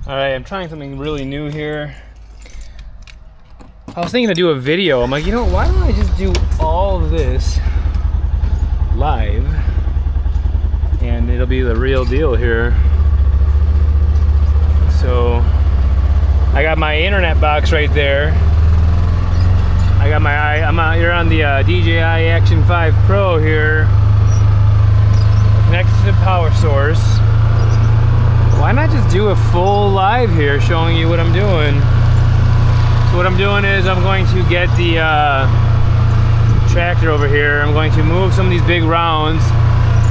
Alright, I'm trying something really new here. I was thinking to do a video. I'm like, you know, why don't I just do all of this live? And it'll be the real deal here. So, I got my internet box right there. I got my, I'm out here on the DJI Action 5 Pro here. Connected to the power source. Why not just do a full live here showing you what I'm doing? So what I'm doing is I'm going to get the tractor over here. I'm going to move some of these big rounds.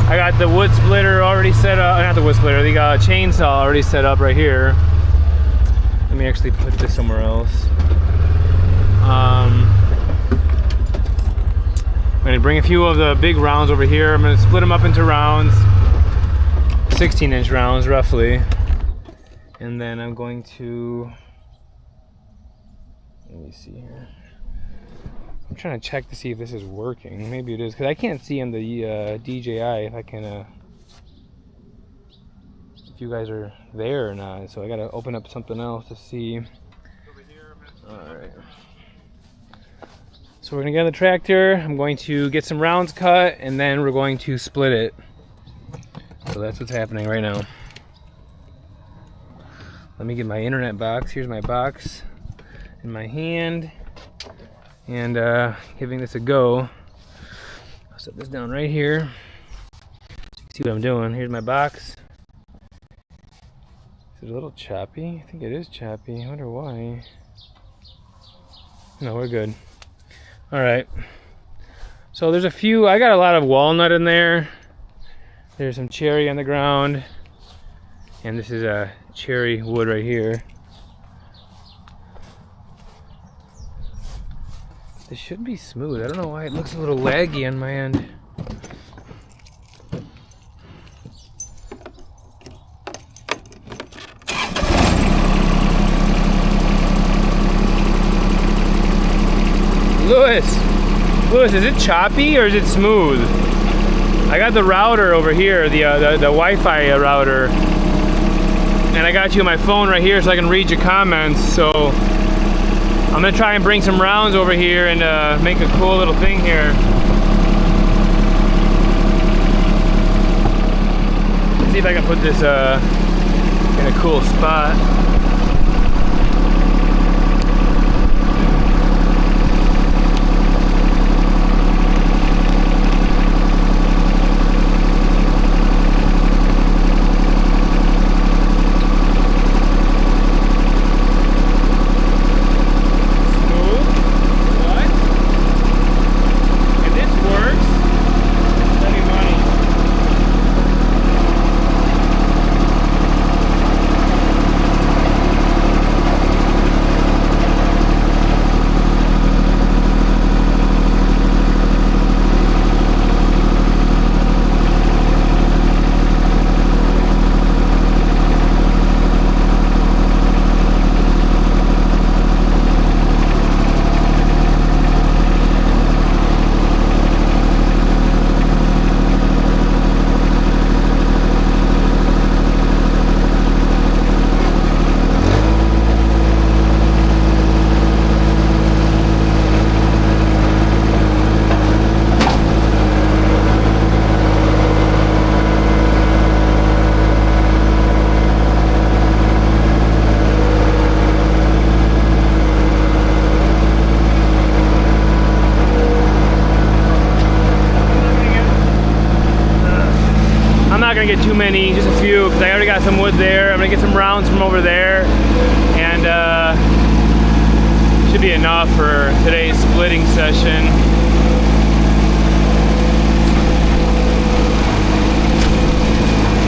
I got the wood splitter already set up, not the wood splitter, the chainsaw already set up right here. Let me actually put this somewhere else. I'm going to bring a few of the big rounds over here. I'm going to split them up into rounds. 16-inch rounds roughly, and then I'm going to, let me see here. I'm trying to check to see if this is working. Maybe it is, because I can't see on the DJI if I can, if you guys are there or not. So I gotta open up something else to see. All right. So we're gonna get on the tractor. I'm going to get some rounds cut, and then we're going to split it. So that's what's happening right now. Let me get my internet box. Here's my box in my hand, and giving this a go. I'll set this down right here so you can see what I'm doing. Here's my box. Is it a little choppy? I think it is choppy. I wonder why. No, we're good. All right. So there's a few. I got a lot of walnut in there. There's some cherry on the ground, and this is a cherry wood right here. This should be smooth. I don't know why it looks a little laggy on my end. Lewis, is it choppy or is it smooth? I got the router over here, the Wi-Fi router, and I got you on my phone right here so I can read your comments. So I'm gonna try and bring some rounds over here and make a cool little thing here. Let's see if I can put this in a cool spot. Gonna get too many, just a few, because I already got some wood there. I'm gonna get some rounds from over there, and should be enough for today's splitting session.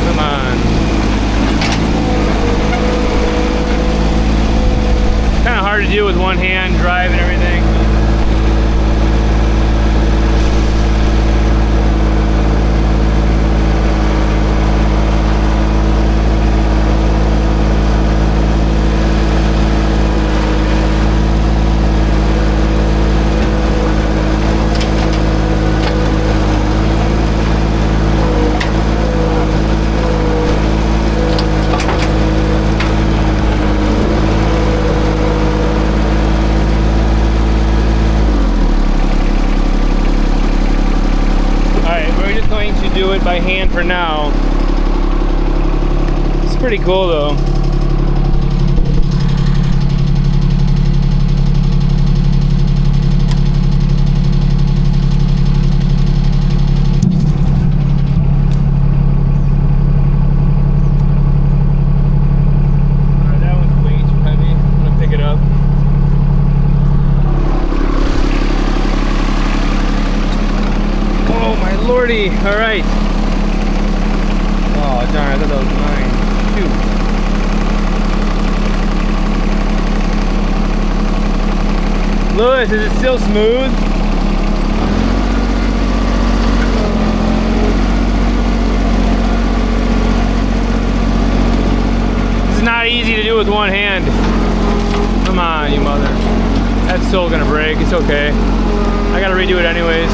Come on. Kind of hard to do with one hand, drive and everything. going to do it by hand for now. It's pretty cool though. Alright, that one's way too heavy. I'm gonna pick it up. Oh my lordy! Alright. Oh darn, I thought that was mine. Shoot. Lewis, is it still smooth? This is not easy to do with one hand. Come on, you mother. That's still gonna break. It's okay. I gotta redo it anyways.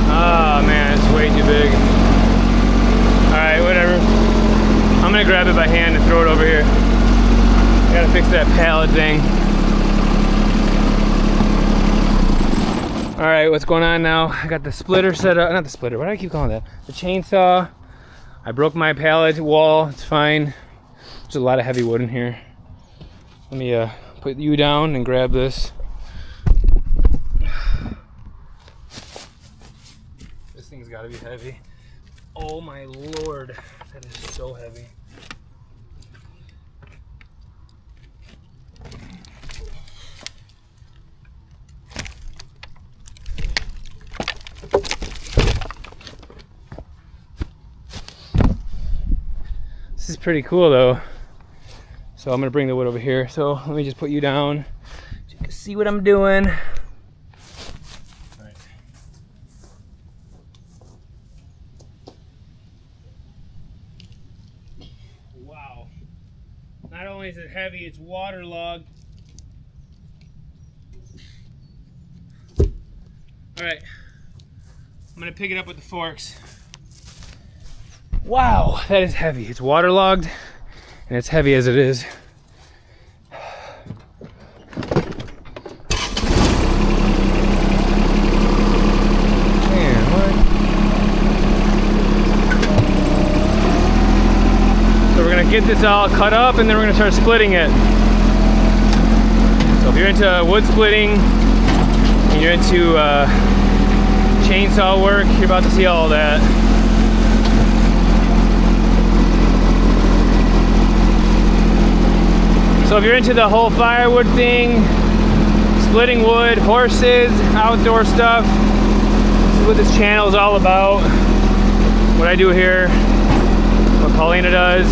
Oh man, it's way too big. Alright, whatever. I'm gonna grab it by hand and throw it over here. I gotta fix that pallet thing. Alright, what's going on now? I got the splitter set up. Not the splitter, what do I keep calling that? The chainsaw. I broke my pallet wall. It's fine. There's a lot of heavy wood in here. Let me put you down and grab this. This thing's gotta be heavy. Oh my lord, that is so heavy. This is pretty cool though. So I'm gonna bring the wood over here. So let me just put you down so you can see what I'm doing. Wow. Not only is it heavy, it's waterlogged. Alright. I'm gonna pick it up with the forks. Wow, that is heavy. It's waterlogged and it's heavy as it is. Man, what? So we're gonna get this all cut up and then we're gonna start splitting it. So if you're into wood splitting and you're into chainsaw work, you're about to see all that. So if you're into the whole firewood thing, splitting wood, horses, outdoor stuff, this is what this channel is all about. What I do here, what Paulina does.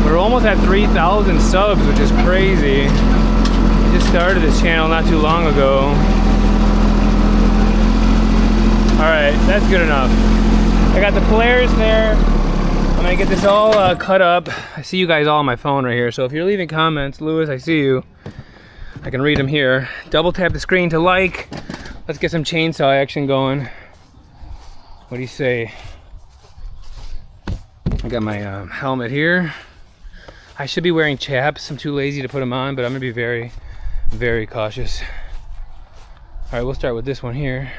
We're almost at 3,000 subs, which is crazy. I just started this channel not too long ago. Alright, that's good enough. I got the Paleos there. I'm gonna get this all cut up. I see you guys all on my phone right here, so if you're leaving comments, Lewis, I see you. I can read them here. Double tap the screen to like. Let's get some chainsaw action going. What do you say? I got my helmet here. I should be wearing chaps. I'm too lazy to put them on, but I'm gonna be very, very cautious. All right, we'll start with this one here.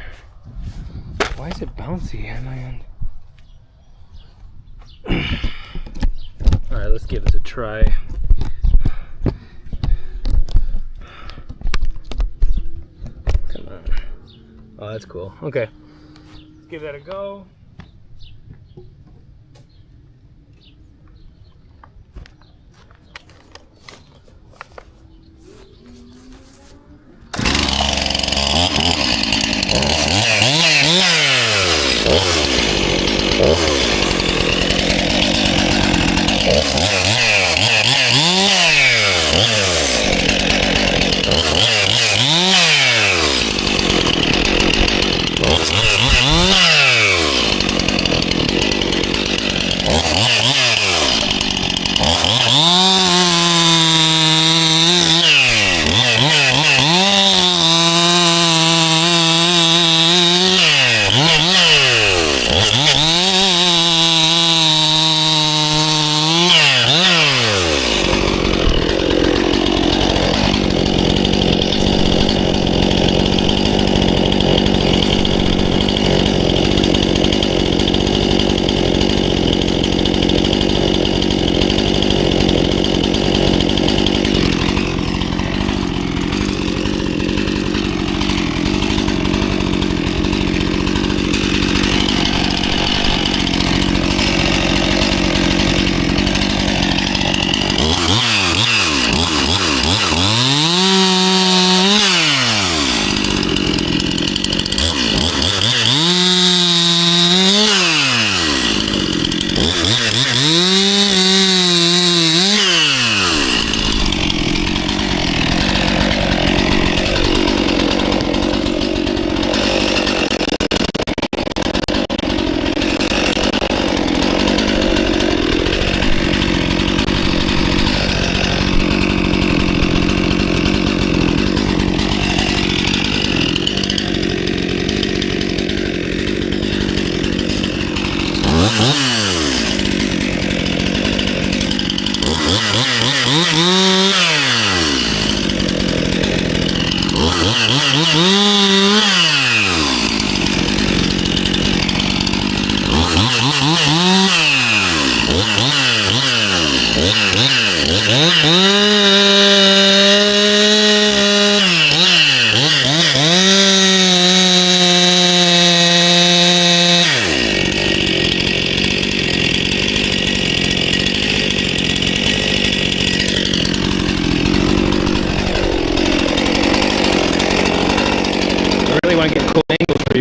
Why is it bouncy on my end? All right, let's give this a try. Come on. Oh, that's cool. Okay, let's give that a go.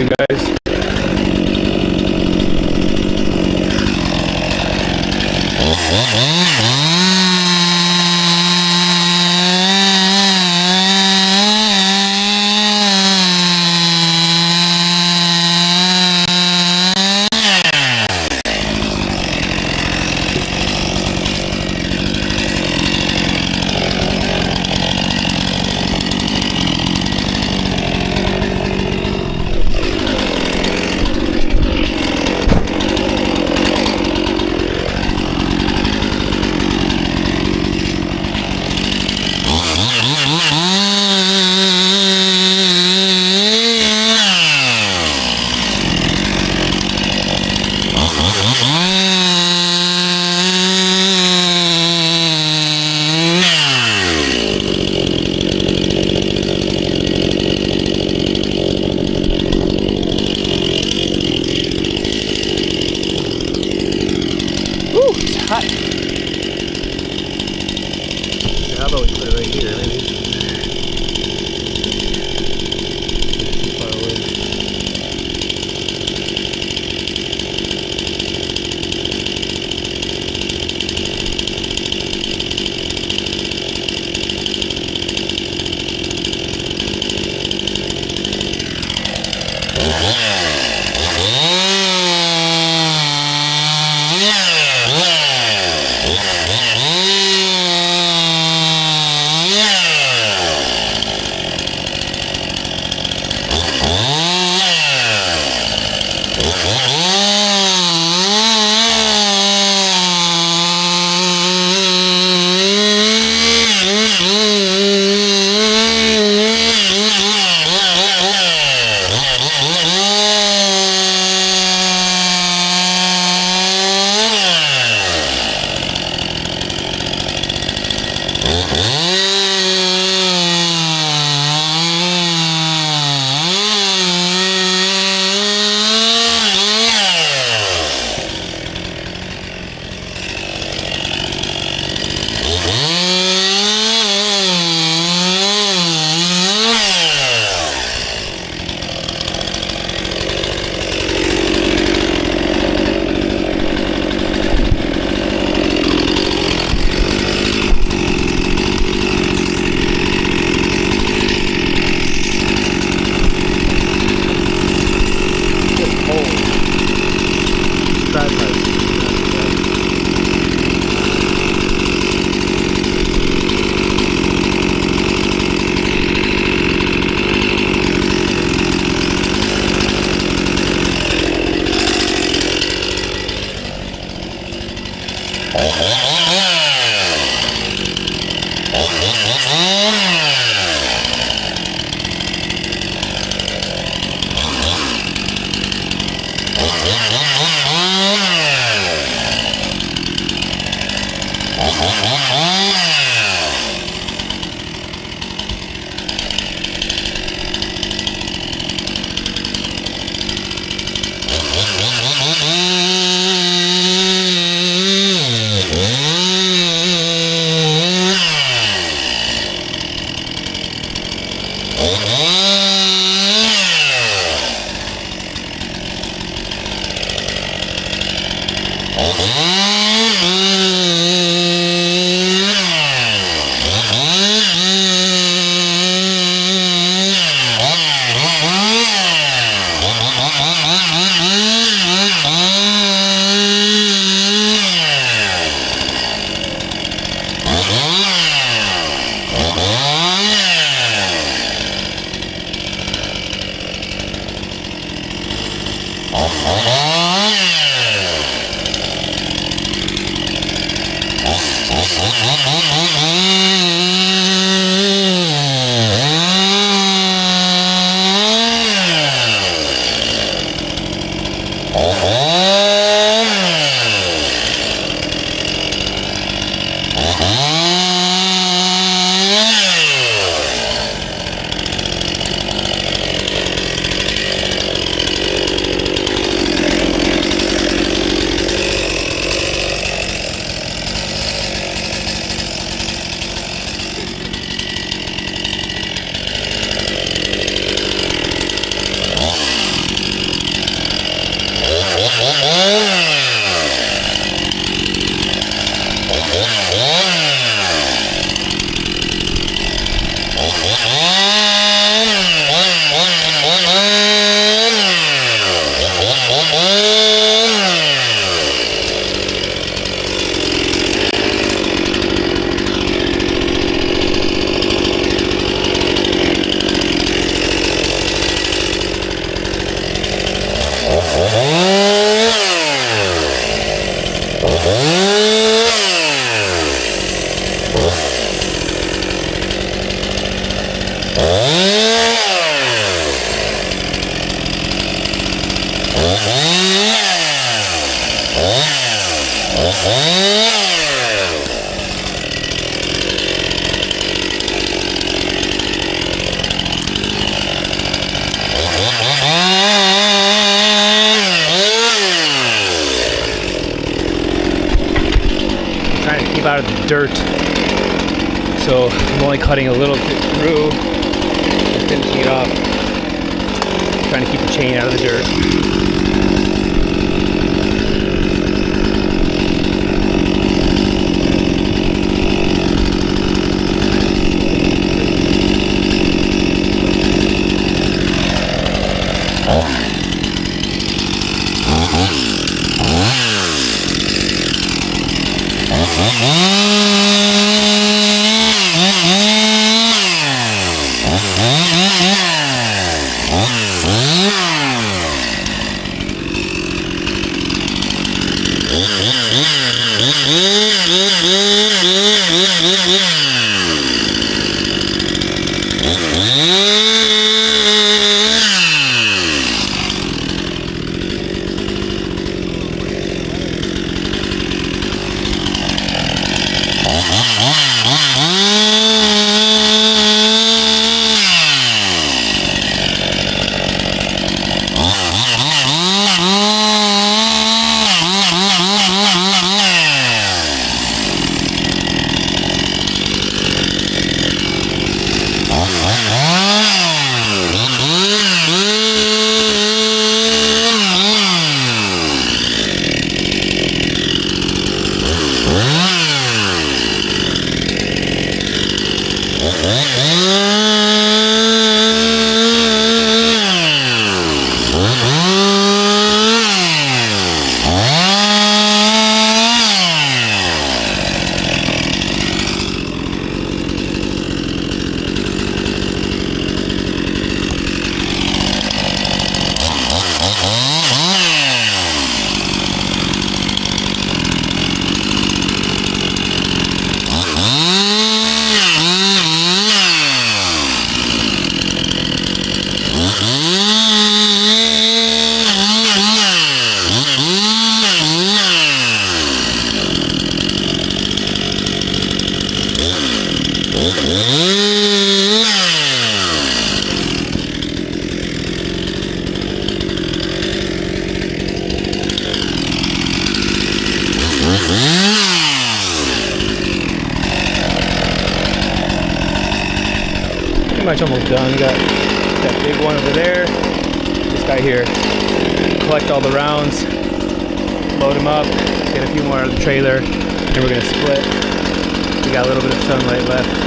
you guys. Hot. How about we put it right here, maybe? Too far away. Trying to keep out of the dirt, so I'm only cutting a little bit through and finishing it off. Trying to keep the chain out of the dirt. Pretty much almost done. Got that big one over there. This guy here. Collect all the rounds, load them up, get a few more out of the trailer, and we're gonna split. We got a little bit of sunlight left.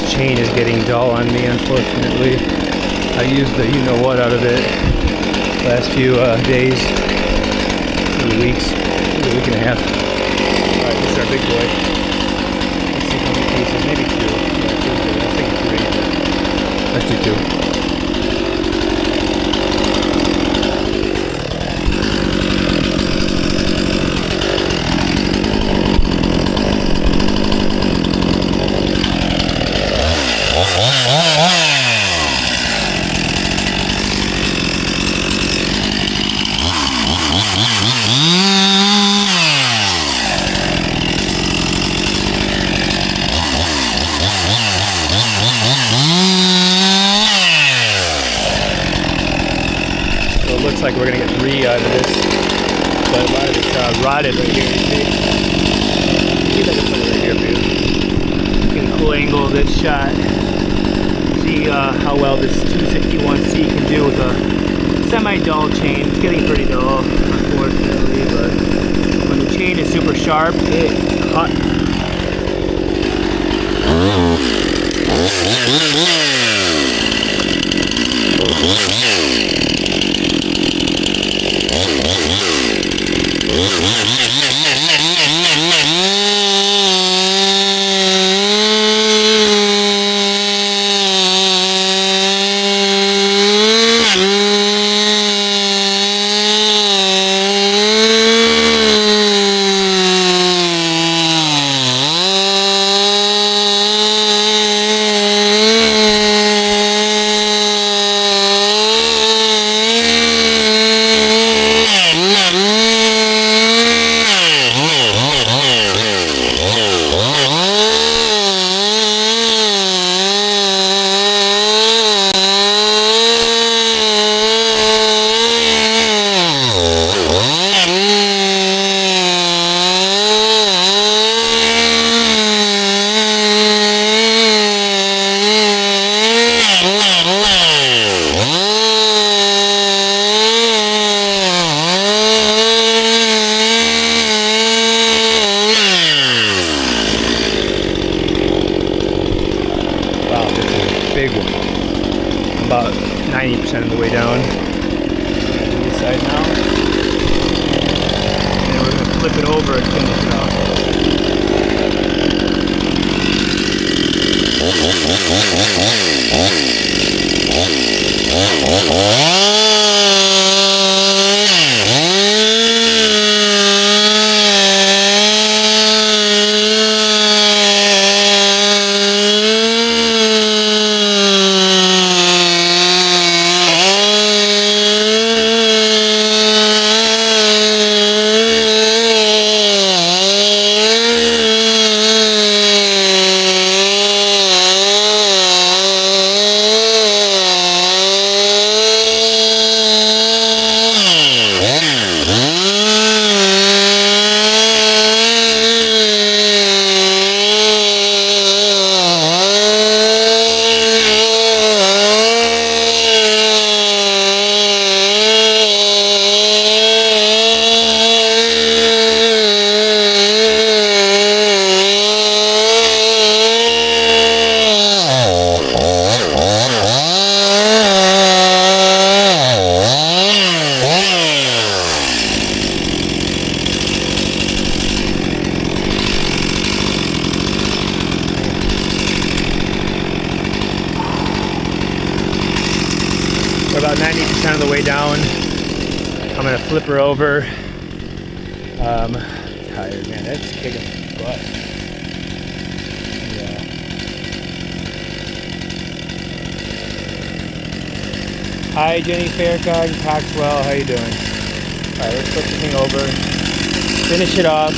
Chain is getting dull on me, unfortunately. I used the you-know-what out of it last few days, weeks, a week and a half. Alright, this is our big boy. Let's see how many pieces, maybe two. Yeah, two's good. I think three. Let's do two. Looks like we're gonna get 3 out of this, but a lot of it's rotted right here. You see? See if I can put it right here for you. You can cool angle this shot. See how well this 261C can do with a semi-dull chain. It's getting pretty dull, unfortunately, but when the chain grain is super sharp, it cuts. Big one. About 90% of the way down. This side now. And then we're going to flip it over and finish it off. We're about 90% of the way down. I'm gonna flip her over. Tired, man, that's kicking butt. Yeah. Hi, Jenny Faircog, Coxwell, how you doing? Alright, let's flip the thing over. Finish it off.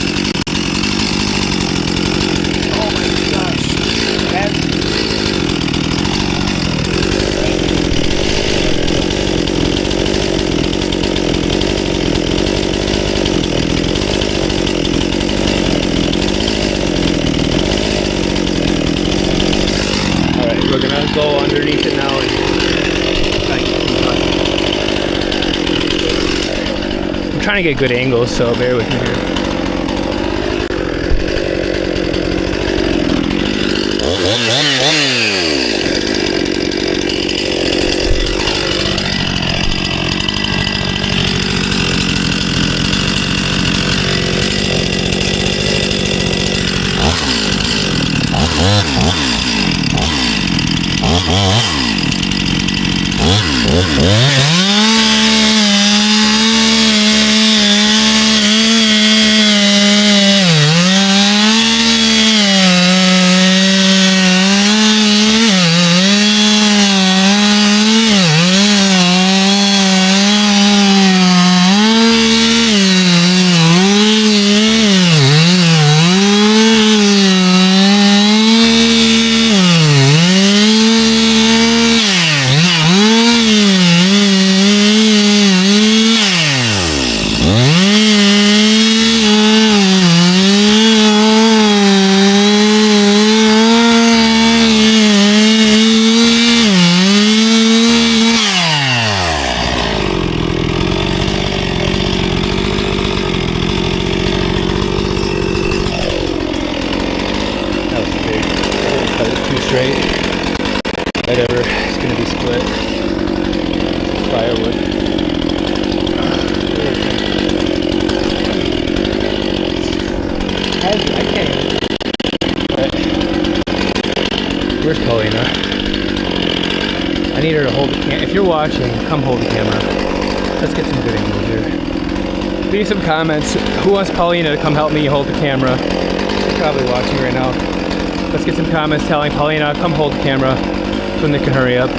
Oh my gosh. That's we're gonna go underneath it now and I'm trying to get good angles, so bear with me here. need her to hold the camera. If you're watching, come hold the camera. Let's get some good angles here. Leave some comments. Who wants Paulina to come help me hold the camera? She's probably watching right now. Let's get some comments telling Paulina, come hold the camera so Nick can hurry up.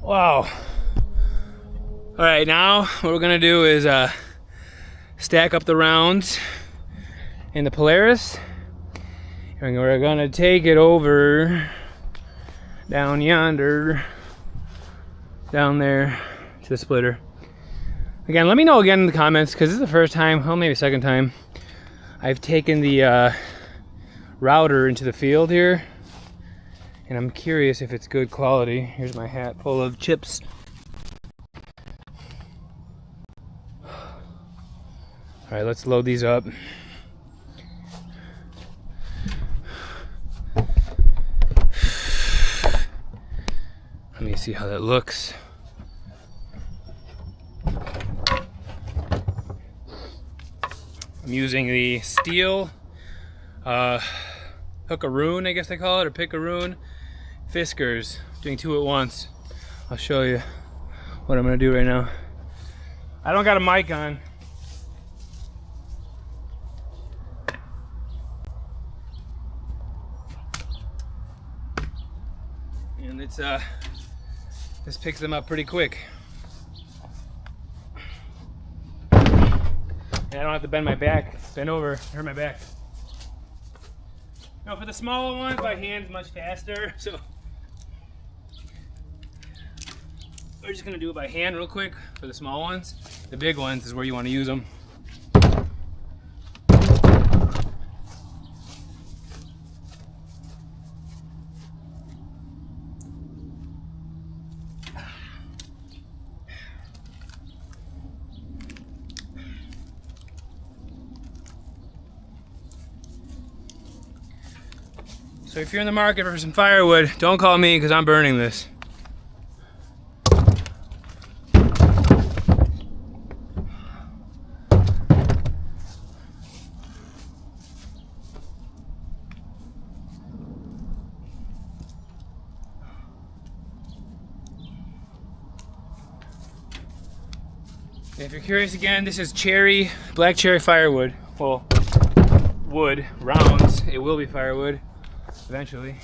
Wow. All right, now what we're gonna do is stack up the rounds in the Paleos, and we're gonna take it over down yonder, down there to the splitter. Again, let me know again in the comments, because this is the first time, well, maybe second time, I've taken the router into the field here. And I'm curious if it's good quality. Here's my hat full of chips. All right, let's load these up. Let me see how that looks. I'm using the STIHL hookaroon, I guess they call it, or pickaroon Fiskars, doing two at once. I'll show you what I'm gonna do right now. I don't got a mic on. And it's this picks them up pretty quick. And I don't have to bend my back, bend over, hurt my back. Now for the smaller ones, by hand's much faster, so we're just gonna do it by hand real quick for the small ones. The big ones is where you want to use them. So if you're in the market for some firewood, don't call me because I'm burning this. If you're curious again, this is black cherry firewood. Well, wood, rounds. It will be firewood eventually.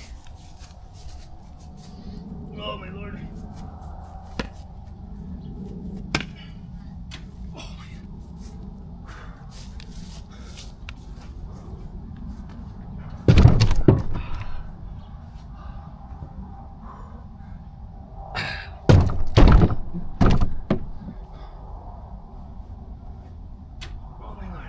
Oh my lord. Oh man.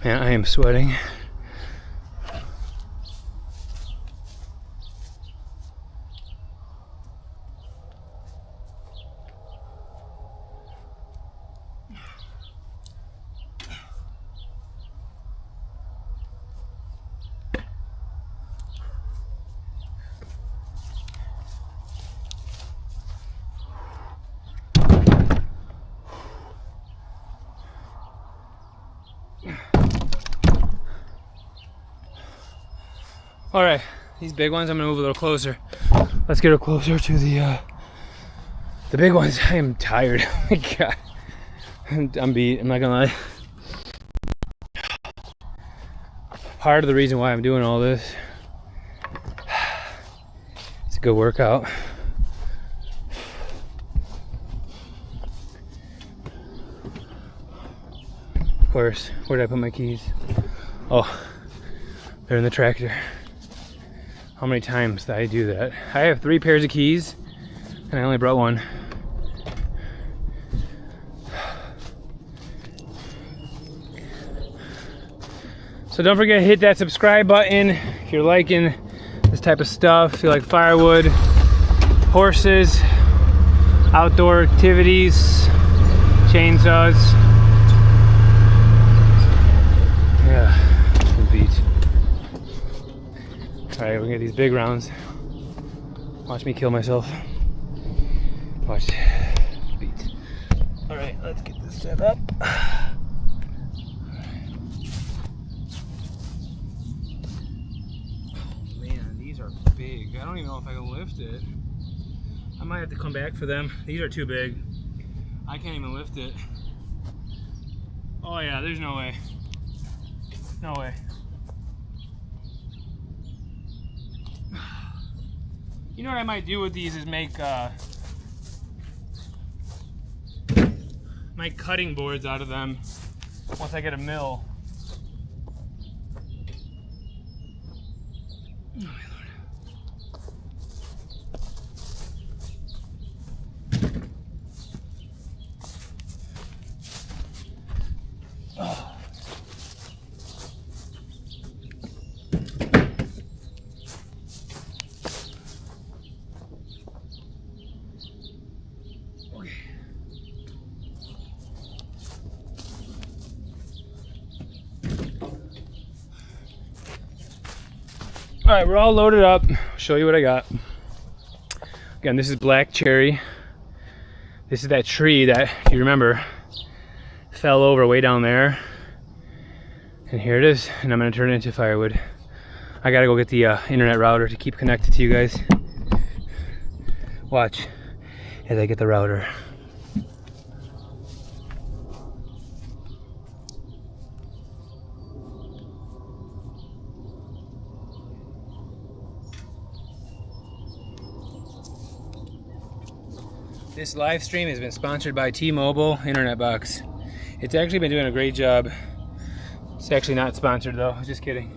Man, I am sweating. All right, these big ones, I'm gonna move a little closer. Let's get her closer to the big ones. I am tired. Oh my God, I'm beat. I'm not gonna lie. Part of the reason why I'm doing all this, it's a good workout. Of course, where did I put my keys? Oh, they're in the tractor. How many times did I do that? I have 3 pairs of keys and I only brought 1. So don't forget to hit that subscribe button if you're liking this type of stuff. If you like firewood, horses, outdoor activities, chainsaws. Yeah, the beach. All right, we're gonna get these big rounds. Watch me kill myself. Watch. Beat. All right, let's get this set up. Big. I don't even know if I can lift it. I might have to come back for them. These are too big. I can't even lift it. Oh yeah, there's no way. No way. You know what I might do with these is make cutting boards out of them once I get a mill. All right, we're all loaded up. I'll show you what I got. Again, this is black cherry. This is that tree that, if you remember, fell over way down there. And here it is, and I'm gonna turn it into firewood. I gotta go get the internet router to keep connected to you guys. Watch as I get the router. This live stream has been sponsored by T-Mobile Internet Box. It's actually been doing a great job. It's actually not sponsored though, just kidding.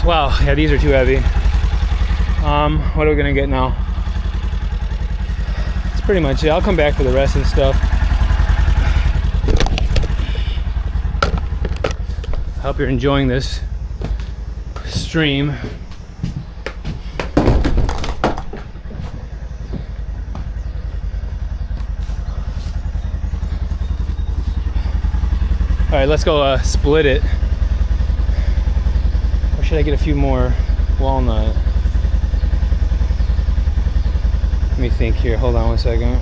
Wow, yeah, these are too heavy. What are we gonna get now? Pretty much it. I'll come back for the rest of the stuff. I hope you're enjoying this stream. All right, let's go split it. Or should I get a few more walnut? Let me think here, hold on one second.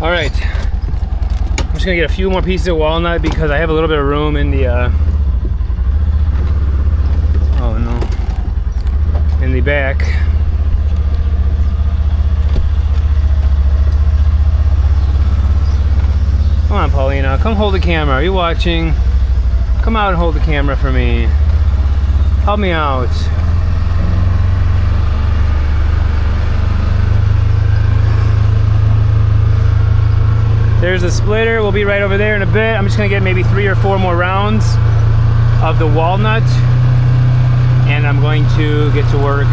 All right, I'm just gonna get a few more pieces of walnut because I have a little bit of room in the, oh no, in the back. Come on, Paulina, come hold the camera. Are you watching? Come out and hold the camera for me. Help me out. There's a splitter. We'll be right over there in a bit. I'm just gonna get maybe 3 or 4 more rounds of the walnut, and I'm going to get to work.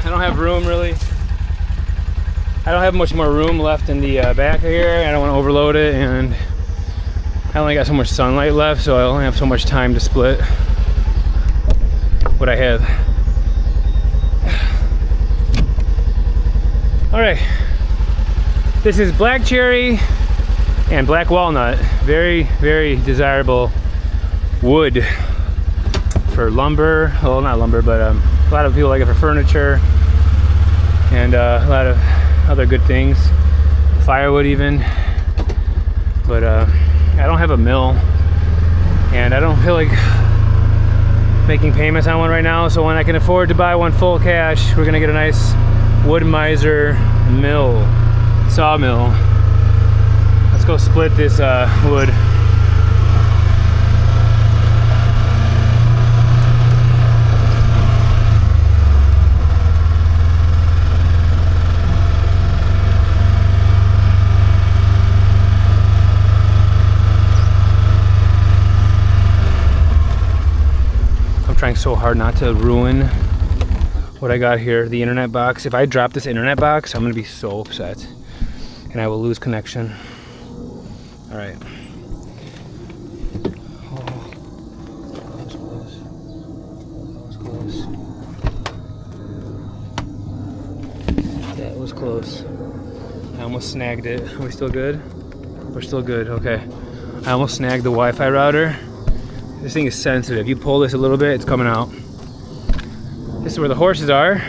I don't have room really. I don't have much more room left in the back of here. I don't want to overload it, and I only got so much sunlight left, so I only have so much time to split what I have. All right, this is black cherry and black walnut. Very, very desirable wood for lumber. Well, not lumber, but a lot of people like it for furniture and a lot of other good things. Firewood even. But I don't have a mill, and I don't feel like making payments on one right now, so when I can afford to buy one full cash, we're gonna get a nice Wood Miser mill, sawmill. Let's go split this wood. I'm trying so hard not to ruin what I got here, the internet box. If I drop this internet box, I'm gonna be so upset and I will lose connection. All right. Oh, that was close. That was close. That was close. I almost snagged it. Are we still good? We're still good, okay. I almost snagged the Wi-Fi router. This thing is sensitive. You pull this a little bit, it's coming out. This is where the horses are.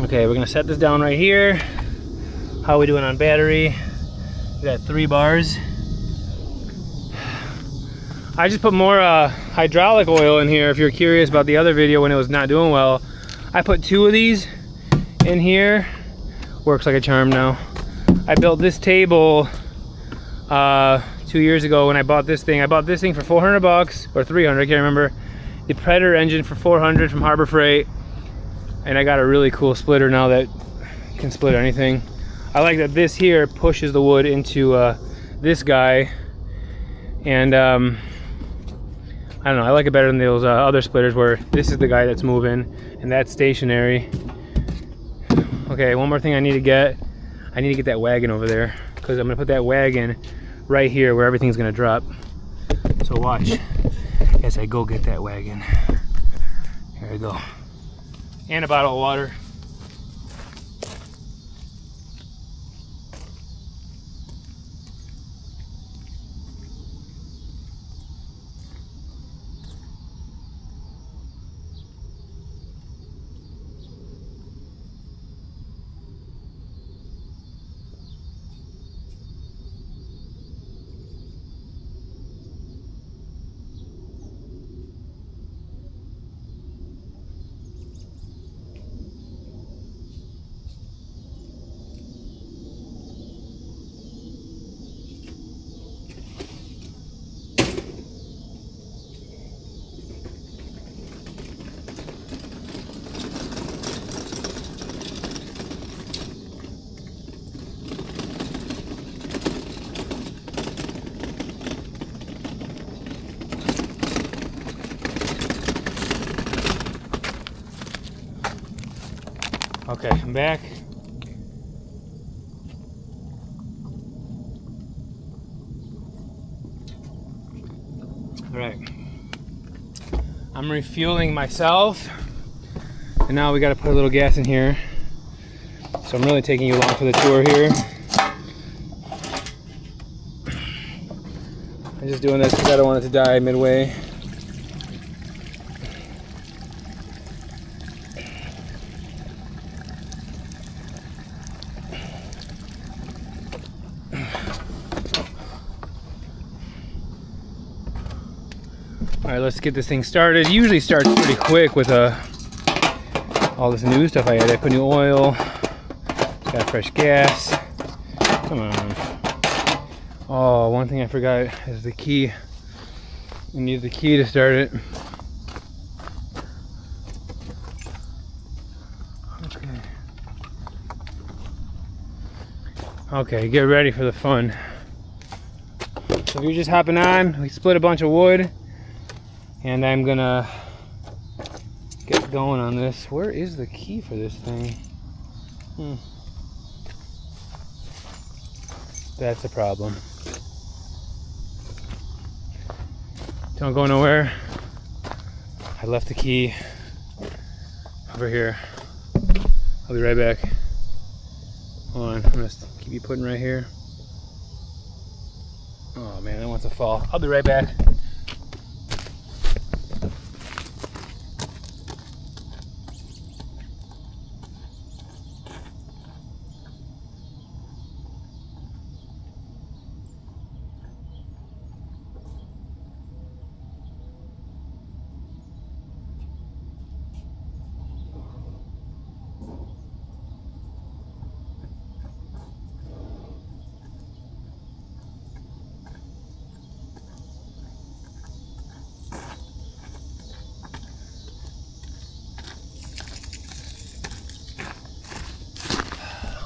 Okay, we're gonna set this down right here. How are we doing on battery? We got 3 bars. I just put more hydraulic oil in here if you're curious about the other video when it was not doing well. I put 2 of these in here. Works like a charm now. I built this table 2 years ago when I bought this thing. I bought this thing for 400 bucks or 300, I can't remember. The Predator engine for 400 from Harbor Freight, and I got a really cool splitter now that can split anything. I like that this here pushes the wood into this guy, and I don't know, I like it better than those other splitters where this is the guy that's moving and that's stationary. Okay, one more thing I need to get that wagon over there, because I'm gonna put that wagon right here where everything's gonna drop. So watch as I go get that wagon. Here we go. And a bottle of water. Okay, I'm back. All right, I'm refueling myself, and now we got to put a little gas in here. So I'm really taking you along for the tour here. I'm just doing this because I don't want it to die midway. All right, let's get this thing started. It usually starts pretty quick with all this new stuff I added. I put new oil, got fresh gas. Come on. Oh, one thing I forgot is the key. We need the key to start it. Okay, get ready for the fun. So if you're just hopping on, we split a bunch of wood, and I'm gonna get going on this. Where is the key for this thing? That's a problem. Don't go nowhere. I left the key over here. I'll be right back. Hold on, I'm gonna keep you putting right here. Oh man, that wants to fall. I'll be right back.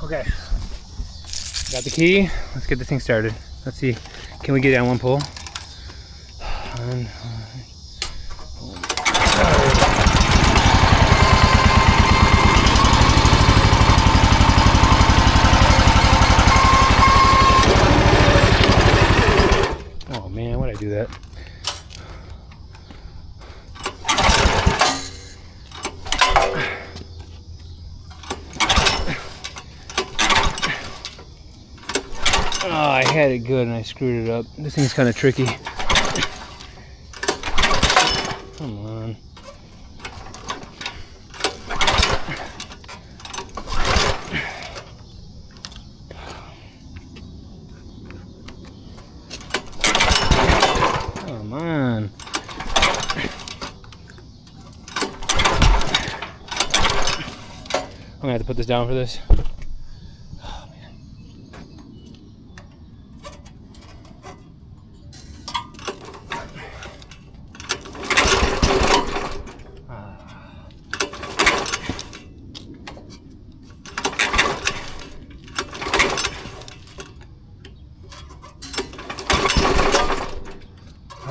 Okay, got the key. Let's get this thing started. Let's see, can we get it on one pull? Oh man, why'd I do that? Oh, I had it good and I screwed it up. This thing's kind of tricky. Come on. Come on. I'm gonna have to put this down for this.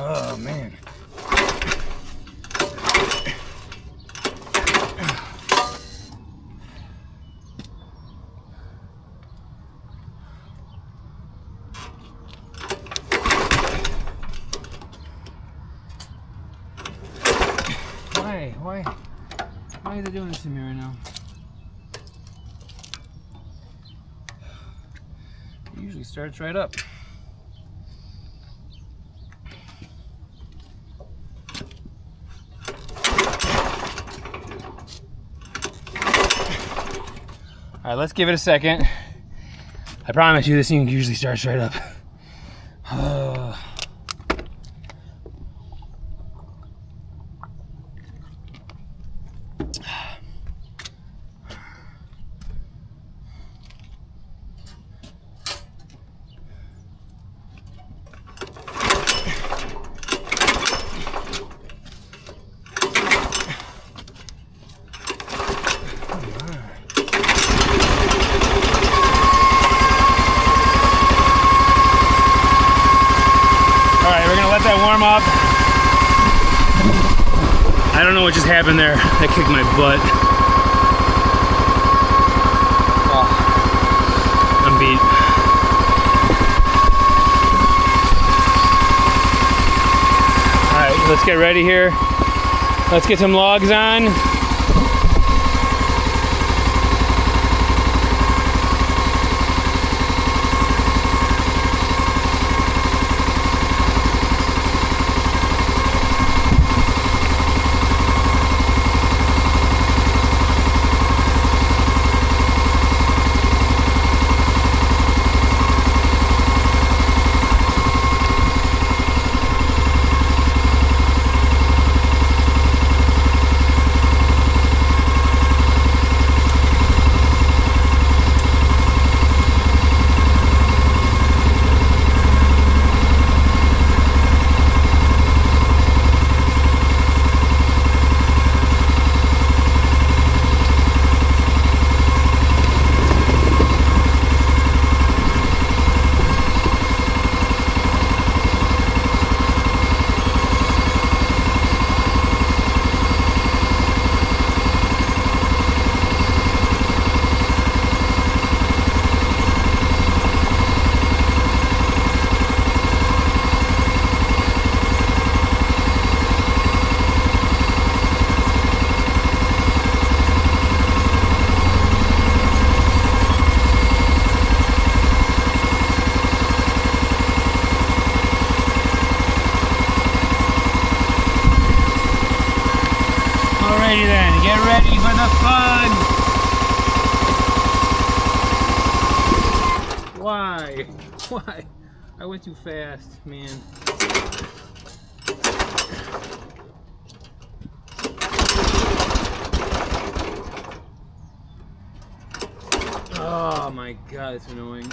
Oh man. Why are they doing this to me right now? It usually starts right up. All right, let's give it a second. I promise you this thing usually starts right up. That warm up. I don't know what just happened there. That kicked my butt. Oh, I'm beat. Alright, let's get ready here. Let's get some logs on. Alrighty then, get ready for the fun! Why? Why? I went too fast, man. Oh my god, it's annoying.